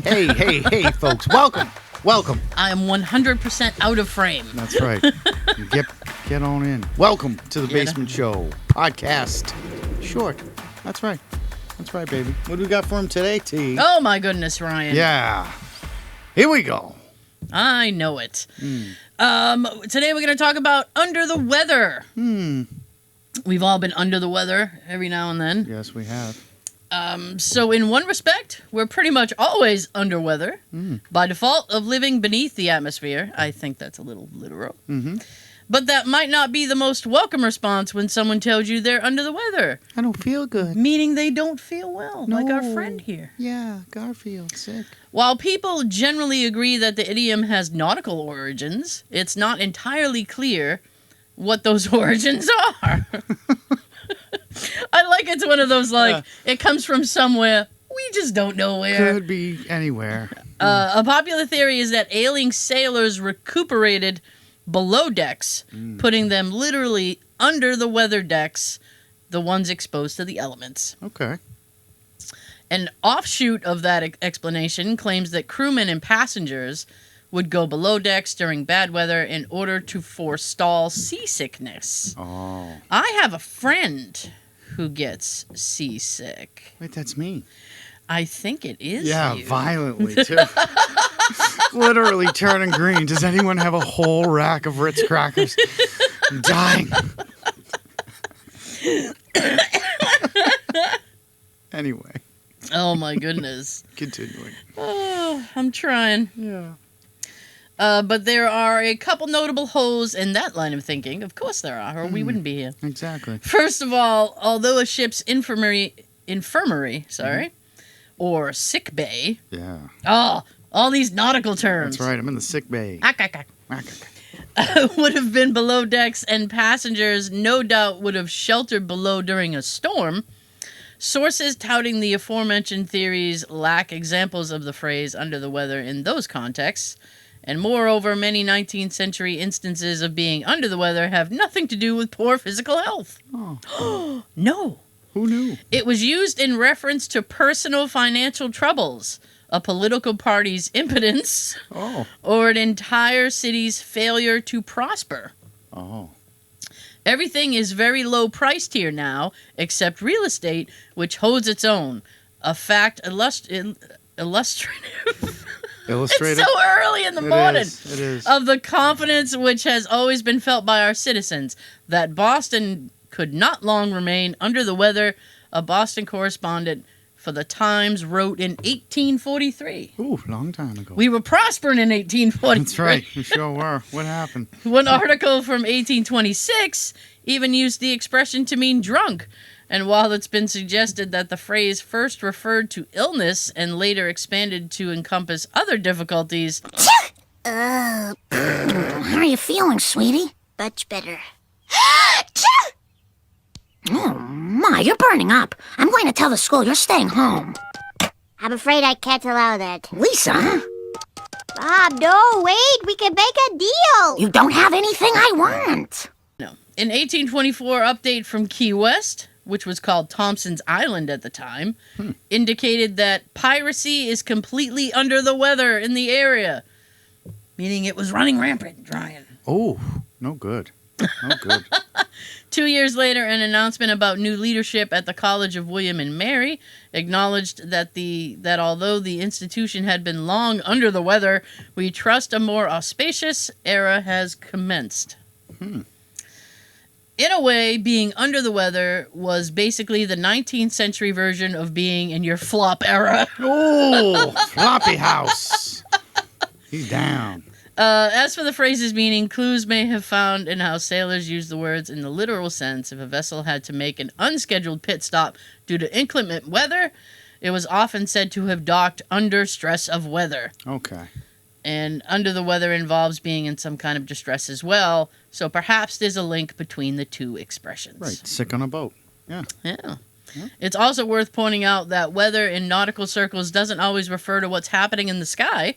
Hey, folks. Welcome. I am 100% out of frame. That's right. Get on in. Welcome to the Basement Show podcast. Short. That's right, baby. What do we got for him today, T? Oh, my goodness, Ryan. Yeah. Here we go. I know it. Today we're going to talk about under the weather. We've all been under the weather every now and then. Yes, we have. So in one respect, we're pretty much always under weather by default of living beneath the atmosphere. I think that's a little literal. But that might not be the most welcome response when someone tells you they're under the weather. I don't feel good. Meaning they don't feel well, No. like our friend here. Yeah, Garfield, sick. While people generally agree that the idiom has nautical origins, it's not entirely clear what those origins are. I like it's one of those, it comes from somewhere, we just don't know where. Could be anywhere. A popular theory is that ailing sailors recuperated below decks, putting them literally under the weather decks, the ones exposed to the elements. Okay. An offshoot of that explanation claims that crewmen and passengers would go below decks during bad weather in order to forestall seasickness. Oh. I have a friend who gets seasick. Wait, that's me. I think it is Yeah, you. violently, too. Literally turning green. Does anyone have a whole rack of Ritz crackers? I'm dying. Anyway. Oh, my goodness. Continuing. Oh, I'm trying. Yeah. But there are a couple notable holes in that line of thinking. Of course there are, or we wouldn't be here. Exactly. First of all, although a ship's infirmary, or sick bay. Yeah. Oh, all these nautical terms. That's right. I'm in the sick bay. Would have been below decks, and passengers no doubt would have sheltered below during a storm. Sources touting the aforementioned theories lack examples of the phrase under the weather in those contexts, and moreover, many 19th century instances of being under the weather have nothing to do with poor physical health. Oh. No. Who knew? It was used in reference to personal financial troubles, a political party's impotence, or an entire city's failure to prosper. Oh. Everything is very low priced here now, except real estate, which holds its own. A fact illustrative. Illustrated? It's so early in the morning. It is. Of the confidence which has always been felt by our citizens that Boston could not long remain under the weather, a Boston correspondent for the Times wrote in 1843. Ooh, long time ago. We were prospering in 1843. That's right. We sure were. What happened? One article from 1826 even used the expression to mean drunk. And while it's been suggested that the phrase first referred to illness and later expanded to encompass other difficulties... How are you feeling, sweetie? Much better. Oh, my, you're burning up. I'm going to tell the school you're staying home. I'm afraid I can't allow that. Lisa? Bob, no, wait, we can make a deal. You don't have anything I want. No. In 1824, update from Key West, which was called Thompson's Island at the time, indicated that piracy is completely under the weather in the area, meaning it was running rampant, Ryan. Oh, no good. No good. 2 years later, an announcement about new leadership at the College of William and Mary acknowledged that although the institution had been long under the weather, we trust a more auspicious era has commenced. In a way, being under the weather was basically the 19th century version of being in your flop era. Oh, floppy house. He's down. As for the phrase's meaning, clues may have found in how sailors use the words in the literal sense. If a vessel had to make an unscheduled pit stop due to inclement weather, it was often said to have docked under stress of weather. Okay. And under the weather involves being in some kind of distress as well, so perhaps there's a link between the two expressions. Right, sick on a boat. Yeah. It's also worth pointing out that weather in nautical circles doesn't always refer to what's happening in the sky.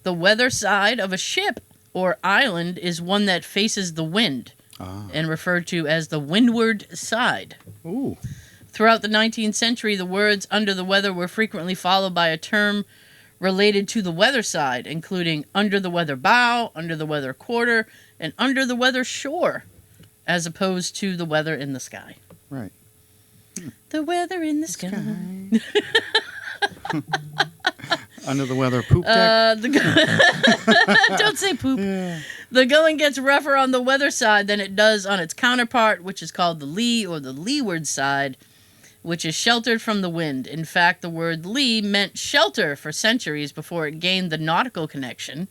The weather side of a ship or island is one that faces the wind, and referred to as the windward side. Ooh. Throughout the 19th century, the words under the weather were frequently followed by a term related to the weather side, including under the weather bow, under the weather quarter, and under the weather shore, as opposed to the weather in the sky. Right. The weather in the sky. Under the weather poop deck. Don't say poop. Yeah. The going gets rougher on the weather side than it does on its counterpart, which is called the lee or the leeward side, which is sheltered from the wind. In fact, the word lee meant shelter for centuries before it gained the nautical connection.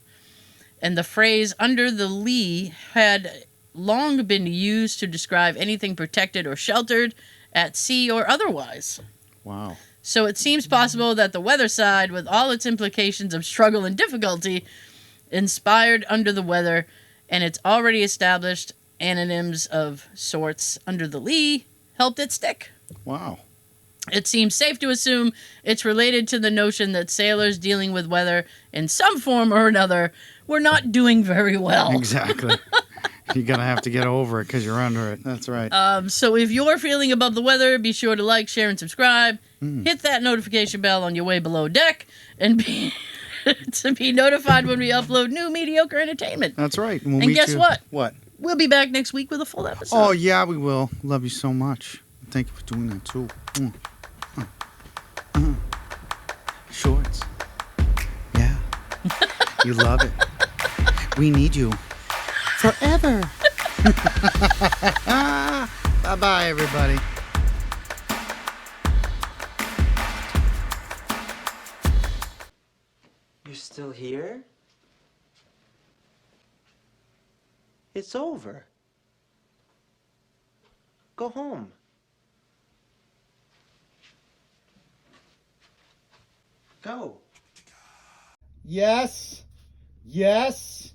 And the phrase under the lee had long been used to describe anything protected or sheltered at sea or otherwise. Wow. So it seems possible that the weather side, with all its implications of struggle and difficulty, inspired under the weather, and its already established antonyms of sorts under the lee helped it stick. Wow. It seems safe to assume it's related to the notion that sailors dealing with weather in some form or another were not doing very well. Exactly. You're going to have to get over it because you're under it. That's right. So if you're feeling above the weather, be sure to like, share, and subscribe. Hit that notification bell on your way below deck and to be notified when we upload new mediocre entertainment. That's right. We'll And guess what? What? We'll be back next week with a full episode. Oh, yeah, we will. Love you so much. Thank you for doing that, too. Shorts. Yeah. You love it. We need you. Forever. Bye-bye, everybody. You're still here? It's over. Go home. Go. Yes. Yes.